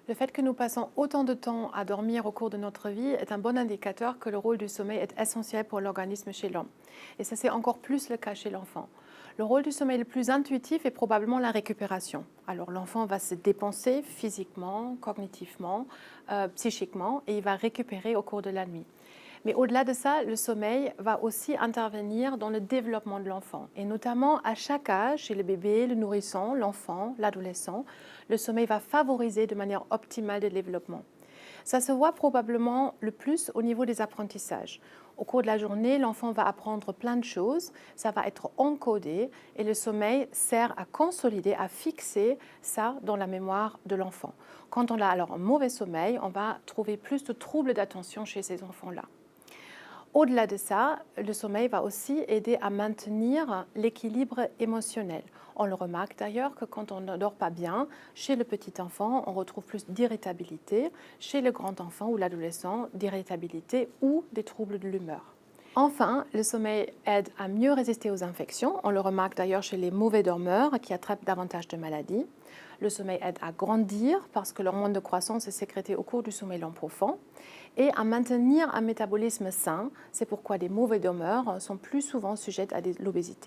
Le fait que nous passons autant de temps à dormir au cours de notre vie est un bon indicateur que le rôle du sommeil est essentiel pour l'organisme chez l'homme. Et ça, c'est encore plus le cas chez l'enfant. Le rôle du sommeil le plus intuitif est probablement la récupération. Alors l'enfant va se dépenser physiquement, cognitivement, psychiquement, et il va récupérer au cours de la nuit. Mais au-delà de ça, le sommeil va aussi intervenir dans le développement de l'enfant. Et notamment à chaque âge, chez le bébé, le nourrisson, l'enfant, l'adolescent, le sommeil va favoriser de manière optimale le développement. Ça se voit probablement le plus au niveau des apprentissages. Au cours de la journée, l'enfant va apprendre plein de choses, ça va être encodé et le sommeil sert à consolider, à fixer ça dans la mémoire de l'enfant. Quand on a alors un mauvais sommeil, on va trouver plus de troubles d'attention chez ces enfants-là. Au-delà de ça, le sommeil va aussi aider à maintenir l'équilibre émotionnel. On le remarque d'ailleurs que quand on ne dort pas bien, chez le petit enfant, on retrouve plus d'irritabilité, chez le grand enfant ou l'adolescent, d'irritabilité ou des troubles de l'humeur. Enfin, le sommeil aide à mieux résister aux infections. On le remarque d'ailleurs chez les mauvais dormeurs qui attrapent davantage de maladies. Le sommeil aide à grandir parce que l'hormone de croissance est sécrétée au cours du sommeil long profond et à maintenir un métabolisme sain. C'est pourquoi les mauvais dormeurs sont plus souvent sujets à l'obésité.